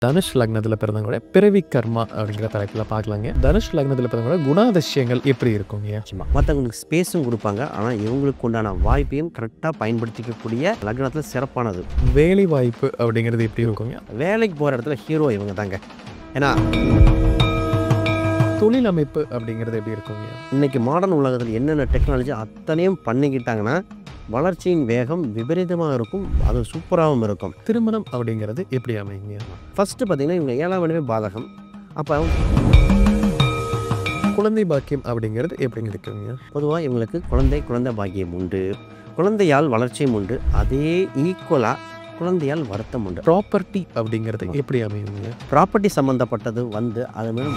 தனுஷ் லக்னத்துல பிறந்தவங்களோட பிறவி கர்மா அப்படிங்கிற தலைப்புல பார்க்கலாங்க. தனுஷ் லக்னத்துல பிறந்தவங்களோட குணாதிசயங்கள் எப்படி இருக்குங்க? நிச்சயமா. மத்தவங்களுக்கு ஸ்பேஸும் குடுப்பாங்க. ஆனா, இவங்களுக்கு உண்டான வாய்ப்பையும் கரெக்ட்டா பயன்படுத்திக்கக்கூடிய லக்னத்தில சிறப்பானது. வேலை வாய்ப்பு அப்படிங்கிறது எப்படி இருக்குங்க? வேலைக்கு போற இடத்துல ஹீரோ இவங்க தாங்க. ஏன்னா, தொழில் அமைப்பு அப்படிங்கிறது எப்படி இருக்குங்க? இன்னைக்கு மாடர்ன் உலகத்தில என்னென்ன டெக்னாலஜி அத்தனையும் பண்ணிக்கிட்டாங்கன்னா, வளர்ச்சியின் வேகம் விபரீதமா இருக்கும். அது சூப்பராவும் இருக்கும். திருமணம் அப்படிங்கிறது எப்படி அமையுங்க? ஃபர்ஸ்ட்டு பார்த்தீங்கன்னா, இவங்க 7ஆம் இடமே பாதகம். அப்ப குழந்தை பாக்கியம் அப்படிங்கிறது எப்படிங்க இருக்குங்க? பொதுவா இவங்களுக்கு குழந்தை பாக்கியம் உண்டு. குழந்தையால் வளர்ச்சியும் உண்டு. அதே ஈக்குவலா குழந்தையால் வருத்தம் உண்டு. ப்ராப்பர்ட்டி அப்படிங்கிறது எப்படி அமையுங்க? ப்ராப்பர்ட்டி சம்மந்தப்பட்டது அது மேல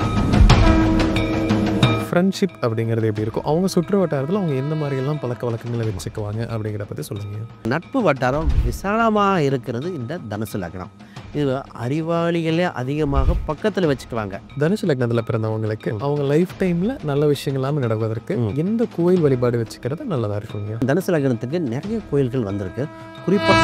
ஃப்ரெண்ட்ஷிப் அப்படிங்கிறது எப்படி இருக்கும்? அவங்க சுற்று வட்டாரத்தில் அவங்க எந்த மாதிரியெல்லாம் பழக்க வழக்கங்களை வச்சுக்குவாங்க அப்படிங்கிற பற்றி சொல்லுங்க. நட்பு வட்டாரம் விசாலமா இருக்கிறது இந்த தனுசு லக்னம். இது அறிவாளிகளே அதிகமாக பக்கத்துல வச்சுக்குவாங்க. தனுஷ் லக்னத்துல பிறந்தவங்களுக்கு அவங்க லைஃப் டைம்ல நல்ல விஷயங்கள்லாம் நடப்பதற்கு எந்த கோயில் வழிபாடு வச்சுக்கிறது நல்லதா இருக்குங்க? தனுசு லக்னத்துக்கு நிறைய கோயில்கள் வந்திருக்கு. குறிப்பா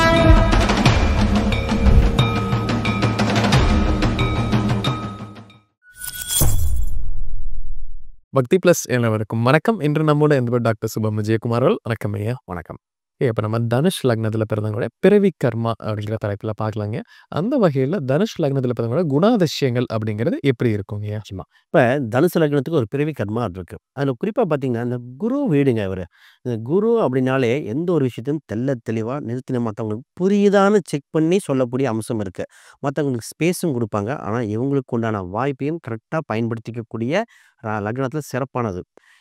பக்தி பிளஸ் எல்லாருக்கும் வணக்கம். இன்று நம்மோட இந்த டாக்டர் சுபம் விஜயகுமார் அவர்கள். வணக்கம் ஐயா. வணக்கம். இப்போ நம்ம தனுஷ் லக்னத்துல பிறந்தவங்களோட பிறவி கர்மா அப்படிங்கிற தலைப்புல பார்க்கலாங்க. அந்த வகையில் தனுஷ் லக்னத்துல பிறந்தவங்களோட குணாதிசயங்கள் அப்படிங்கிறது எப்படி இருக்குங்க? நிச்சயமா. இப்ப தனுசு லக்னத்துக்கு ஒரு பிறவி கர்மா இருக்கு. அதுல குறிப்பா பார்த்தீங்கன்னா, இந்த குரு வீடுங்க இவரு. இந்த குரு அப்படின்னாலே எந்த ஒரு விஷயத்தையும் தெளிவா நிறுத்தின மத்தவங்களுக்கு புரியுதான்னு செக் பண்ணி சொல்லக்கூடிய அம்சம் இருக்கு. மத்தவங்களுக்கு ஸ்பேஸும் குடுப்பாங்க. ஆனா, இவங்களுக்கு உண்டான வாய்ப்பையும் கரெக்ட்டா பயன்படுத்திக்கக்கூடிய லக்னத்தில சிறப்பானது.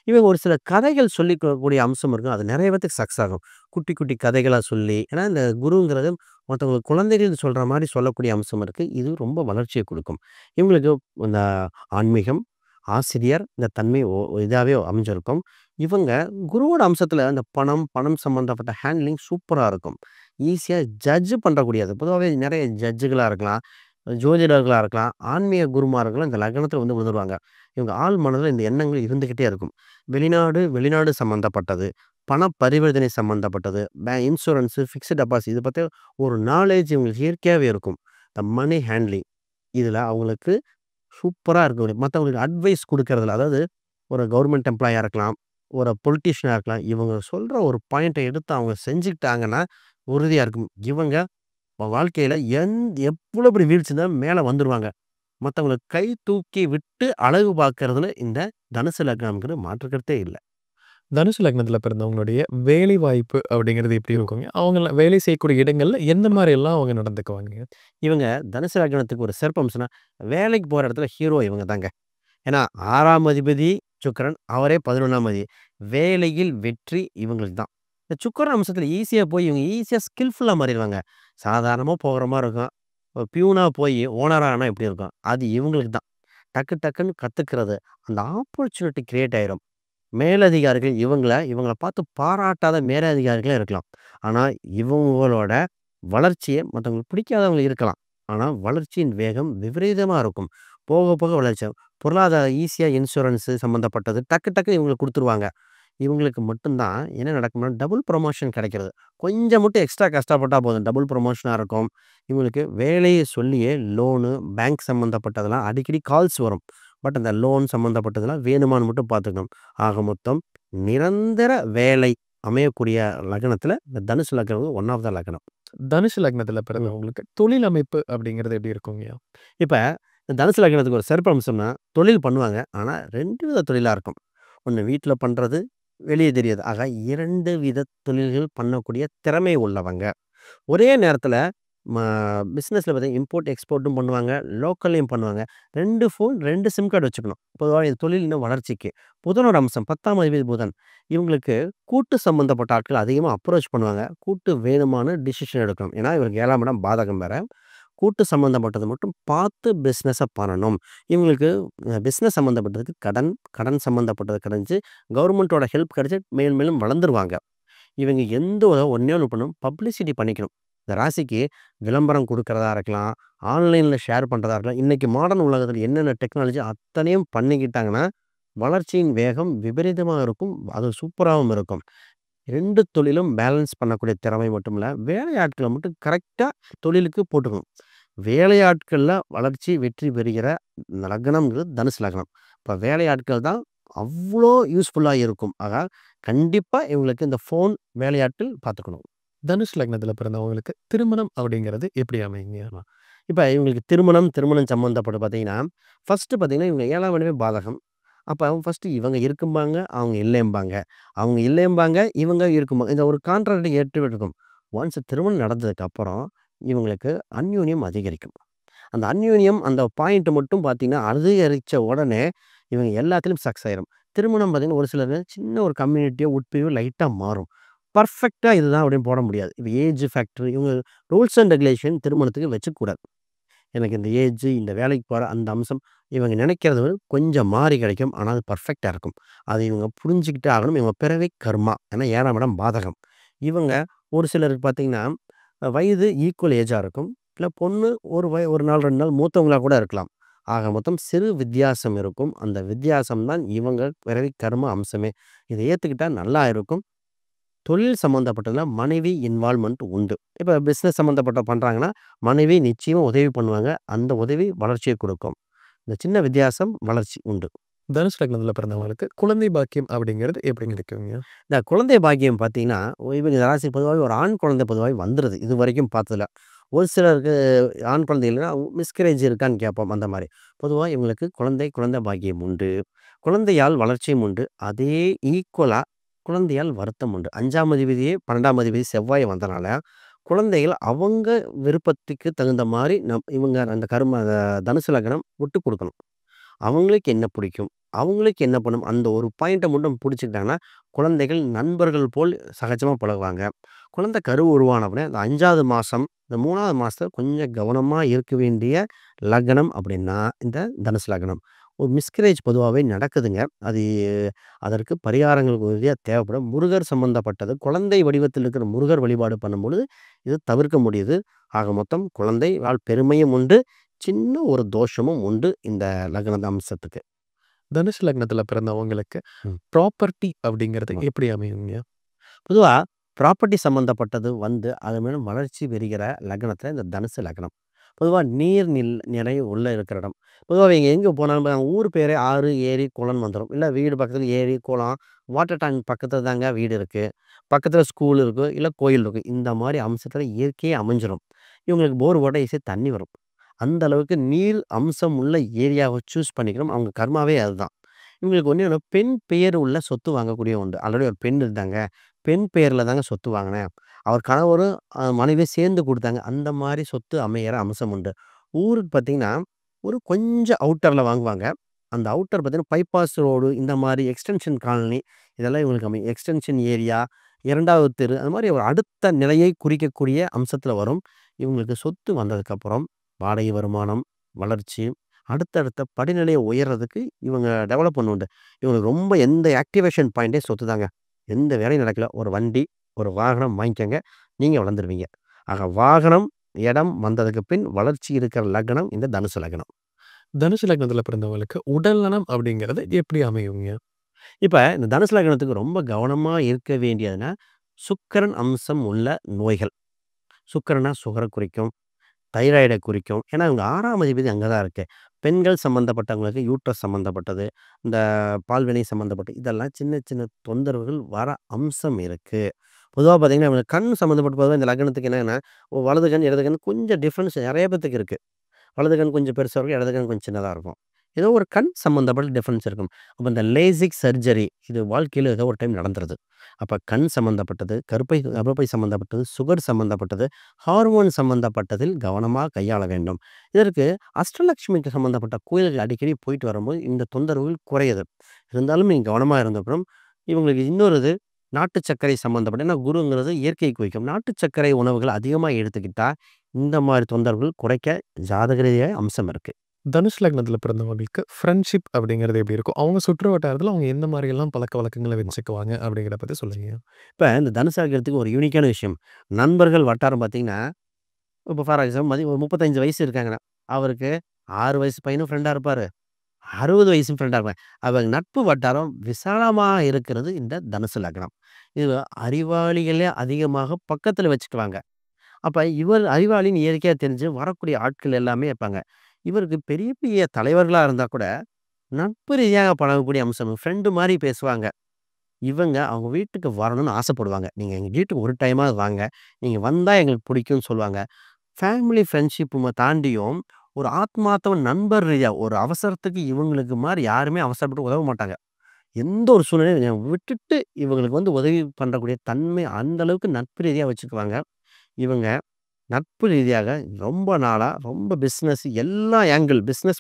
இவங்க ஒரு சில கதைகள் சொல்லிக்கக்கூடிய அம்சம் இருக்கும். அது நெறைய பேத்துக்கு சக்சஸ் ஆகும். குட்டி, குட்டி கதைகளா சொல்லி ஏன்னா இந்த குருங்கிறது மத்தவங்களுக்கு குழந்தைகள் சொல்ற மாரி சொல்லக்கூடிய அம்சம் இருக்கு. இது ரொம்ப வளர்ச்சிய குடுக்கும். இவங்களுக்கு இந்த ஆன்மீகம், ஆசிரியர் இந்த தன்மை இதாவே அமைஞ்சிருக்கும். இவங்க குருவோட அம்சத்தில அந்த பணம் சம்மந்தப்பட்ட ஹேண்ட்லிங் சூப்பரா இருக்கும். ஈஸியா ஜட்ஜ் பண்ணக்கூடியது. பொதுவாவே நெறைய ஜட்ஜுகளா இருக்கலாம், ஜோதிடர்களா இருக்கலாம், ஆன்மீக குருமார்கள்லாம் இந்த லக்னத்தில வந்து விழுந்துருவாங்க. இவங்க ஆழ் மனதில இந்த எண்ணங்கள் இருந்துகிட்டே இருக்கும். வெளிநாடு சம்மந்தப்பட்டது, பண பரிவர்த்தனை சம்மந்தப்பட்டது, இன்சூரன்ஸு, ஃபிக்ஸ்ட் டெபாசிட் இத பத்தி ஒரு நாலேட்ஜ் இவங்களுக்கு இயற்கையாவே இருக்கும். இந்த மனி ஹேண்ட்லிங் இதில அவங்களுக்கு சூப்பரா இருக்கும். மத்தவங்களுக்கு அட்வைஸ் குடுக்கறதில அதாவது ஒரு கவர்ன்மென்ட் எம்ப்ளாயியா இருக்கலாம், ஒரு பொலிட்டீஷியனா இருக்கலாம். இவங்க சொல்ற ஒரு பாயிண்ட்ட எடுத்து அவங்க செஞ்சுக்கிட்டாங்கன்னா, உறுதியா இருக்கும். இவங்க வாழ்க்கையில எவ்வளோ பெரிய வீழ்ச்சி இருந்தாலும் மேல வந்துருவாங்க. மத்தவங்கள கை தூக்கி விட்டு அழகு பார்க்கறதுல இந்த தனுசு லக்னம்ங்கிறது மாற்று கருத்தே இல்ல. தனுஷ் லக்னத்துல பிறந்தவங்களுடைய வேலை வாய்ப்பு அப்படிங்கிறது எப்படி இருக்குங்க? அவங்க வேலை செய்யக்கூடிய இடங்கள்ல எந்த மாதிரி எல்லாம் அவங்க நடந்துக்குவாங்க? இவங்க தனுசு லக்னத்துக்கு ஒரு சிறப்பம்சம்னா, வேலைக்கு போற இடத்துல ஹீரோ இவங்க தாங்க. ஏன்னா 6ஆம் அதிபதி சுக்கிரன், அவரே 11ஆம் அதிபதி. வேலையில் வெற்றி இவங்களுக்கு தான். இந்த சுக்கிரன் அம்சத்துல ஈஸியா போய் இவங்க ஈஸியா ஸ்கில்ஃபுல்லா மாறிருவாங்க. சாதாரணமா போகிற மாரி இருக்கும். ஒரு பியூனா போய் ஓனரா ஆனா எப்படி இருக்கும்? அது இவங்களுக்கு தான். டக்குன்னு கத்துக்கிறது. அந்த ஆப்பர்ச்சுனிட்டி கிரியேட் ஆயிரும். மேலதிகாரிகள் இவங்கள பார்த்து பாராட்டாத மேலதிகாரிகளே இருக்கலாம். ஆனா, இவங்களோட வளர்ச்சிய மத்தவங்களுக்கு பிடிக்காதவங்க இருக்கலாம். ஆனா, வளர்ச்சியின் வேகம் விபரீதமா இருக்கும். போக வளர்ச்சி. பொருளாதாரம் ஈஸியா இன்சூரன்ஸு சம்மந்தப்பட்டது டக்குன்னு இவங்களுக்கு குடுத்துருவாங்க. இவங்களுக்கு மட்டும் தான் என்ன நடக்கும்னா, டபுள் புரமோஷன் கிடைக்கிறது. கொஞ்சம் மட்டும் எக்ஸ்ட்ரா கஷ்டப்பட்டா போதும். டபுள் புரமோஷனா இருக்கும். இவங்களுக்கு வேலைய சொல்லியே லோனு, பேங்க் சம்மந்தப்பட்டதெல்லாம் அடிக்கடி கால்ஸ் வரும். பட் அந்த லோன் சம்மந்தப்பட்டதெல்லாம் வேணுமான்னு மட்டும் பார்த்துக்கணும். ஆக மொத்தம் நிரந்தர வேலை அமையக்கூடிய லக்னத்தில இந்த தனுசு லக்னம் ஒன் ஆஃப் த லக்னம். தனுஷ் லக்னத்துல பிறந்தவங்களுக்கு தொழில் அமைப்பு அப்படிங்கிறது எப்படி இருக்குங்க? இப்ப இந்த தனுசு லக்னத்துக்கு ஒரு சிறப்பு அம்சம்னா, தொழில் பண்ணுவாங்க. ஆனா 2 வித தொழிலா இருக்கும். ஒண்ணு வீட்ல பண்றது, வெளிய தெரியாது. ஆக 2 வித தொழில்கள் பண்ணக்கூடிய திறமை உள்ளவங்க. ஒரே நேரத்தில ம பிசினஸ்ல பார்த்தீங்கன்னா, இம்போர்ட், எக்ஸ்போர்ட்டும் பண்ணுவாங்க. லோக்கல்லயும் பண்ணுவாங்க. 2 ஃபோன், 2 சிம் கார்டு வச்சுக்கணும். பொதுவா இது தொழில் இன்னும் வளர்ச்சிக்கு. புதனோட அம்சம் 10ஆம் அதிபதி புதன். இவங்களுக்கு கூட்டு சம்மந்தப்பட்ட ஆட்கள் அதிகமா அப்ரோச் பண்ணுவாங்க. கூட்டு வேணுமான்னு டிசிஷன் எடுக்கணும். ஏன்னா, இவருக்கு 7ஆம் இடம் பாதகம் வேற. கூட்டு சம்மந்தப்பட்டது மட்டும் பார்த்து பிசினஸ பண்ணணும். இவங்களுக்கு பிசினஸ் சம்மந்தப்பட்டதுக்கு கடன் சம்மந்தப்பட்டது கிடைச்சு, கவர்மெண்ட்டோட ஹெல்ப் கிடைச்சு மேலும் வளர்ந்துருவாங்க. இவங்க ஒண்ணே ஒண்ணு பண்ணணும். பப்ளிசிட்டி பண்ணிக்கணும். இந்த ராசிக்கு விளம்பரம் குடுக்கிறதா இருக்கலாம், ஆன்லைன்ல ஷேர் பண்றதா இருக்கலாம். இன்னைக்கு மாடர்ன் உலகத்துல என்னென்ன டெக்னாலஜி அத்தனையும் பண்ணிக்கிட்டாங்கன்னா, வளர்ச்சியின் வேகம் விபரீதமா இருக்கும். அது சூப்பராவும் இருக்கும். 2 தொழிலும் பேலன்ஸ் பண்ணக்கூடிய திறமை மட்டும் இல்ல, வேலை ஆட்கள மட்டும் கரெக்ட்டா தொழிலுக்கு போட்டுக்கணும். வேலையாட்கள்ல வளர்ச்சி வெற்றி பெறுகிற லக்னம்ங்கிறது தனுசு லக்னம். இப்ப வேலையாட்கள் தான் அவ்ளோ யூஸ்ஃபுல்லா இருக்கும். ஆக கண்டிப்பா இவங்களுக்கு இந்த ஃபோன் வேலையாட்கள் பார்த்துக்கணும். தனுஷ் லக்னத்தில பிறந்தவங்களுக்கு திருமணம் அப்படிங்கிறது எப்படி அமையுங்க? ஆமா. இப்ப இவங்களுக்கு திருமணம் சம்மந்தப்பட்டு பார்த்தீங்கன்னா, ஃபர்ஸ்ட்டு பார்த்தீங்கன்னா, இவங்க 7ஆம் இடமே பாதகம். அப்ப அவங்க ஃபர்ஸ்ட்டு இவங்க இருக்கும்பாங்க, அவங்க இல்லேம்பாங்க. அவங்க இல்லேம்பாங்க, இவங்க இருக்கும்பாங்க. இந்த ஒரு கான்ட்ராக்ட் ஏற்பட்டிருக்கும். ஒன்ஸ் திருமணம் நடந்ததுக்கு அப்புறம், இவங்களுக்கு அந்யோன்யம் அதிகரிக்கும். அந்த அந்யோன்யம் அந்த பாயிண்ட் மட்டும் பார்த்தீங்கன்னா, அதிகரிச்ச உடனே இவங்க எல்லாத்துலயும் சக்சஸ் ஆயிரும். திருமணம் பார்த்தீங்கன்னா, ஒரு சிலர் சின்ன ஒரு கம்யூனிட்டியோ, உட்பிரிவோ லைட்டா மாறும். பெர்ஃபெக்ட்டா இதுதான் அப்படின்னு போட முடியாது. இப்ப ஏஜ் ஃபேக்டர் இவங்க ரூல்ஸ் அண்ட் ரெகுலேஷன் திருமணத்துக்கு வச்சுக்கக்கூடாது. எனக்கு இந்த ஏஜ், இந்த வேலைக்கு போற அந்த அம்சம், இவங்க நினைக்கிறது கொஞ்சம் மாறி கிடைக்கும். ஆனா அது பெர்ஃபெக்ட்டா இருக்கும். அது இவங்க புரிஞ்சுக்கிட்டே ஆகணும். இவங்க பிறவி கர்மா. ஏன்னா 7ஆம் இடம் பாதகம். இவங்க ஒரு சிலருக்கு பார்த்தீங்கன்னா, வயது ஈக்குவல் ஏஜா இருக்கும். இல்ல பொண்ணு ஒரு நாள் 2 நாள் மூத்தவங்களா கூட இருக்கலாம். ஆக மொத்தம் சிறு வித்தியாசம் இருக்கும். அந்த வித்தியாசம் தான் இவங்க பிறவி கர்ம அம்சமே. இத ஏத்துக்கிட்டா நல்லா இருக்கும். தொழில் சம்மந்தப்பட்டதுல மனைவி இன்வால்வ்மென்ட் உண்டு. இப்ப பிசினஸ் சம்மந்தப்பட்ட பண்றாங்கன்னா, மனைவி நிச்சயமா உதவி பண்ணுவாங்க. அந்த உதவி வளர்ச்சிய குடுக்கும். இந்த சின்ன வித்தியாசம் வளர்ச்சி உண்டு. தனுஷ் லக்னத்தில பிறந்தவங்களுக்கு குழந்தை பாக்கியம் அப்படிங்கிறது எப்படிங்க இருக்குங்க? இந்த குழந்தை பாக்கியம் பார்த்தீங்கன்னா, இவங்க ராசி பொதுவாவே ஒரு ஆண் குழந்தை பொதுவாவே வந்துருது. இதுவரைக்கும் பார்த்ததுல. ஒரு சிலருக்கு ஆண் குழந்தை இல்லன்னா, மிஸ்கரேஜ் இருக்கான்னு கேட்போம் அந்த மாரி. பொதுவா இவங்களுக்கு குழந்தை பாக்கியம் உண்டு. குழந்தையால் வளர்ச்சியும் உண்டு. அதே ஈக்குவலா குழந்தையால் வருத்தம் உண்டு. 5ஆம் அதிபதியே 12ஆம் அதிபதி செவ்வாய் வந்தனால, குழந்தைகள் அவங்க விருப்பத்துக்கு தகுந்த மாரி இவங்க அந்த தனுசு லக்னம் விட்டுக் குடுக்கணும். அவங்களுக்கு என்ன பிடிக்கும்? அவங்களுக்கு என்ன பண்ணும்? அந்த ஒரு பாயிண்ட்ட மட்டும் புடிச்சுக்கிட்டாங்கன்னா, குழந்தைகள் நண்பர்கள் போல் சகஜமா பழகுவாங்க. குழந்தை கரு உருவான உடனே அந்த 5வது மாசம், இந்த 3வது மாசத்துல கொஞ்சம் கவனமா இருக்க வேண்டிய லக்னம் அப்படின்னா, இந்த தனுசு லக்னம். ஒரு மிஸ்கரேஜ் பொதுவாவே நடக்குதுங்க. அது அதற்கு பரிகாரங்கள் உதவியா தேவைப்படும். முருகர் சம்பந்தப்பட்டது. குழந்தை வடிவத்தில் இருக்கிற முருகர் வழிபாடு பண்ணும்பொழுது, இது தவிர்க்க முடியுது. ஆக மொத்தம் குழந்தையால் பெருமையும் உண்டு. சின்ன ஒரு தோஷமும் உண்டு இந்த லக்னத அம்சத்துக்கு. தனுஷ் லக்னத்தில பிறந்தவங்களுக்கு ம். ப்ராப்பர்ட்டி அப்படிங்கிறது ஆமா. எப்படி அமையுங்க? பொதுவா ப்ராப்பர்ட்டி சம்மந்தப்பட்டது அது மேல வளர்ச்சி பெறுகிற லக்னத்தில இந்த தனுசு லக்னம். பொதுவா நீர் நிறை உள்ள இருக்கிற இடம். பொதுவா நீங்க எங்க போனாலும் ஊர் பேரே ஆறு, ஏரி, குளம்னு வந்துரும். இல்ல வீடு பக்கத்துல ஏரி, குளம், வாட்டர் டேங்க் பக்கத்துல தாங்க வீடு இருக்கு. பக்கத்துல ஸ்கூல் இருக்கு. இல்ல கோயில் இருக்கு. இந்த மாரி அம்சத்துல இயற்கையே அமைஞ்சிரும். இவங்களுக்கு போர் போட்டா ஈஸியா தண்ணி வரும். அந்த அளவுக்கு நீர் அம்சம் உள்ள ஏரியாவ சூஸ் பண்ணிக்கணும். அவங்க கர்மாவே அதுதான். இவங்களுக்கு ஒண்ணே ஒண்ணு பெண் பெயர் உள்ள சொத்து வாங்கக்கூடிய உண்டு. ஆல்ரெடி ஒரு பெண் இருந்தாங்க. பெண் பெயர்ல தாங்க சொத்து வாங்கினேன். அவர் கணவரும் மனைவியும் சேர்ந்து குடுத்தாங்க. அந்த மாரி சொத்து அமையற அம்சம் உண்டு. ஊருக்கு பார்த்தீங்கன்னா, ஒரு கொஞ்சம் அவுட்டர்ல வாங்குவாங்க. அந்த அவுட்டர் பார்த்தீங்கன்னா, பைபாஸ் ரோடு இந்த மாரி எக்ஸ்டென்ஷன் காலனி இதெல்லாம் இவங்களுக்கு அமையும். எக்ஸ்டென்ஷன் ஏரியா, 2வது தெரு அது மாரி ஒரு அடுத்த நிலையை குறிக்கக்கூடிய அம்சத்தில வரும். இவங்களுக்கு சொத்து வந்ததுக்கப்புறம் வாடகை வருமானம், வளர்ச்சி, அடுத்தடுத்த படிநிலைய உயர்றதுக்கு இவங்க டெவலப்மெண்ட் உண்டு. இவங்களுக்கு ரொம்ப எந்த ஆக்டிவேஷன் பாயிண்டே சொத்து தாங்க. எந்த வேலையும் நடக்கல. ஒரு வண்டி, ஒரு வாகனம் வாங்கிக்கங்க. நீங்க வளர்ந்துருவீங்க. ஆக வாகனம், இடம் வந்ததுக்கு பின் வளர்ச்சி இருக்கிற லக்னம் இந்த தனுசு லக்னம். தனுசு லக்னத்தில பிறந்தவங்களுக்கு உடல் நலம் அப்படிங்கிறது எப்படி அமையுங்க? இப்ப இந்த தனுசு லக்னத்துக்கு ரொம்ப கவனமா இருக்க வேண்டியதுன்னா, சுக்கிரன் அம்சம் உள்ள நோய்கள். சுக்கிரன்னா சுகர குறிக்கும். தைராய்ட குறிக்கும். ஏன்னா, இவங்க 6ஆம் அதிபதி அங்க தான் இருக்கு. பெண்கள் சம்மந்தப்பட்டவங்களுக்கு யூட்ரஸ் சம்மந்தப்பட்டது, இந்த பால்வினை சம்மந்தப்பட்டது இதெல்லாம் சின்ன சின்ன தொந்தரவுகள் வர அம்சம் இருக்கு. பொதுவா பார்த்தீங்கன்னா, இவங்க கண் சம்மந்தப்பட்ட பொதுவா இந்த லக்னத்துக்கு என்னன்னா, வலது கண், இடது கண் கொஞ்சம் டிஃபரன்ஸ் நெறைய பேத்துக்கு இருக்கு. வலது கண் கொஞ்சம் பெருசா இருக்கும். இடது கண் கொஞ்சம் சின்னதா இருக்கும். ஏதோ ஒரு கண் சம்மந்தப்பட்ட டிஃபரன்ஸ் இருக்கும். அப்ப இந்த லேசிக் சர்ஜரி இது வாழ்க்கையில ஏதோ ஒரு டைம் நடந்துருது. அப்ப கண் சம்மந்தப்பட்டது, கர்ப்பப்பை சம்மந்தப்பட்டது, சுகர் சம்மந்தப்பட்டது, ஹார்மோன் சம்மந்தப்பட்டதில் கவனமா கையாள வேண்டும். இதற்கு அஷ்டலட்சுமிக்கு சம்மந்தப்பட்ட கோயில்கள் அடிக்கடி போயிட்டு வரும்போது இந்த தொந்தரவுகள் குறையுது. இருந்தாலும் நீங்க கவனமா இருந்தப்புறம், இவங்களுக்கு இன்னொரு இது நாட்டு சர்க்கரை சம்மந்தப்பட்ட ஏன்னா குருங்கிறது இயற்கையை குறிக்கும். நாட்டு சர்க்கரை உணவுகள் அதிகமா எடுத்துக்கிட்டா, இந்த மாரி தொந்தரவுகள் குறைக்க ஜாதக ரீதியா அம்சம் இருக்கு. தனுஷ் லக்னத்தில பிறந்தவங்களுக்கு ஃப்ரெண்ட்ஷிப் அப்படிங்கிறது எப்படி இருக்கும்? அவங்க சுற்று வட்டாரத்தில அவங்க எந்த மாரியெல்லாம் பழக்கவழக்கங்கள வச்சுக்குவாங்க அப்படிங்கிறத பத்தி சொல்லுங்க. இப்ப இந்த தனுசு லக்னத்துக்கு ஒரு யூனிக்கான விஷயம். நண்பர்கள் வட்டாரம் பார்த்தீங்கன்னா, இப்ப ஃபார் எக்ஸாம்பிள் ஒரு 35 வயசு இருக்காங்கன்னா, அவருக்கு 6 வயசு பையனும் ஃப்ரெண்டா இருப்பாரு. 60 வயசும் ஃப்ரெண்டா இருப்பாங்க. அவங்க நட்பு வட்டாரம் விசாலமா இருக்கிறது இந்த தனுசு லக்னம். இது அறிவாளிகளே அதிகமாக பக்கத்துல வச்சுக்குவாங்க. அப்ப இவர் அறிவாளின்னு இயற்கையா தெரிஞ்சு வரக்கூடிய ஆட்கள் எல்லாமே இருப்பாங்க. இவருக்கு பெரிய பெரிய தலைவர்களா இருந்தா கூட, நட்பு ரீதியாக பழகக்கூடிய அம்சம். ஃப்ரெண்டு மாரி பேசுவாங்க. இவங்க அவங்க வீட்டுக்கு வரணும்னு ஆசைப்படுவாங்க. நீங்க எங்க வீட்டுக்கு ஒரு டைமாவது வாங்க. நீங்க வந்தா எங்களுக்கு பிடிக்கும்னு சொல்லுவாங்க. ஃபேமிலி ஃப்ரெண்ட்ஷிப் தாண்டியும், ஒரு ஆத்மார்த்தமா நண்பர் ரீதியா ஒரு அவசரத்துக்கு இவங்களுக்கு மாரி யாருமே அவசரப்பட்டு உதவ மாட்டாங்க. எந்த ஒரு சூழ்நிலையும் விட்டுட்டு இவங்களுக்கு உதவி பண்ணக்கூடிய தன்மை அந்த அளவுக்கு நட்பு ரீதியா வச்சுக்குவாங்க. இவங்க நட்பு ரீதியாக ரொம்ப நாளா ரொம்ப பிசினஸ்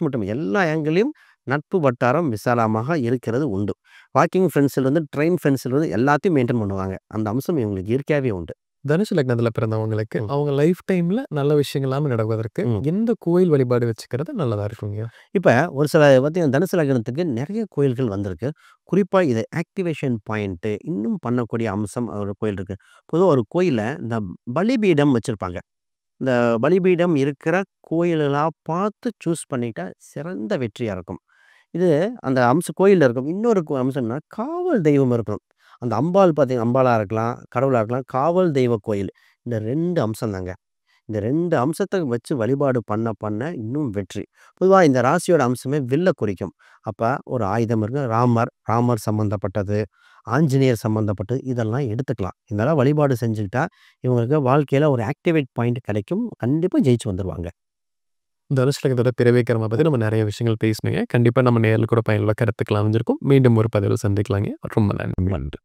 மட்டும் எல்லா ஆங்கிள்லயும் நட்பு வட்டாரம் விசாலமாக இருக்கிறது உண்டு. வாக்கிங் ஃப்ரெண்ட்ஸ்லேருந்து, ட்ரெயின் ஃப்ரெண்ட்ஸ்லேருந்து எல்லாத்தையும் மெயின்டெயின் பண்ணுவாங்க. அந்த அம்சம் இவங்களுக்கு இயற்கையாவே உண்டு. தனுசு லக்னத்துல பிறந்தவங்களுக்கு ம். அவங்க லைஃப் டைம்ல நல்ல விஷயங்கள் எல்லாமே நடப்பதற்கு ம். எந்த கோயில் வழிபாடு வச்சுக்கிறது நல்லதா இருக்குங்க? இப்ப ஒரு சில பார்த்தீங்கன்னா, தனுசு லக்னத்துக்கு நெறைய கோயில்கள் வந்திருக்கு. குறிப்பா இது ஆக்டிவேஷன் பாயிண்ட் இன்னும் பண்ணக்கூடிய அம்சம் ஒரு கோயில் இருக்கு. பொதுவா ஒரு கோயில்ல இந்த பலிபீடம் வச்சிருப்பாங்க. இந்த பலிபீடம் இருக்கிற கோயில்களா பார்த்து சூஸ் பண்ணிட்டா சிறந்த வெற்றியா இருக்கும். இது அந்த கோயில்ல இருக்கும். இன்னொரு அம்சம்னா, காவல் தெய்வம் இருக்கணும். அந்த அம்பாள் அம்பாளா இருக்கலாம், கடவுளா இருக்கலாம். காவல் தெய்வ கோயில். இந்த 2 அம்சம் தாங்க. இந்த 2 அம்சத்த வச்சு வழிபாடு பண்ண இன்னும் வெற்றி. பொதுவா இந்த ராசியோட அம்சமே வில்ல குறிக்கும். அப்ப ஒரு ஆயுதம் இருக்கு. ராமர் சம்மந்தப்பட்டது, ஆஞ்சநேயர் சம்மந்தப்பட்டது இதெல்லாம் எடுத்துக்கலாம். இதெல்லாம் வழிபாடு செஞ்சுக்கிட்டா, இவங்களுக்கு வாழ்க்கையில ஒரு ஆக்டிவேட் பாயிண்ட் கிடைக்கும். கண்டிப்பா ஜெயிச்சு வந்துருவாங்க. தனுசு லக்னத்தோட பிறவி கர்மா பத்தி நம்ம நெறைய விஷயங்கள் பேசினோங்க. கண்டிப்பா நம்ம நேர்ல கூட பயனுள்ள கருத்துக்கள் அமைஞ்சிருக்கும். மீண்டும் ஒரு பதிவுல சந்திக்கலாங்க. ரொம்ப நன்றி. நன்றி.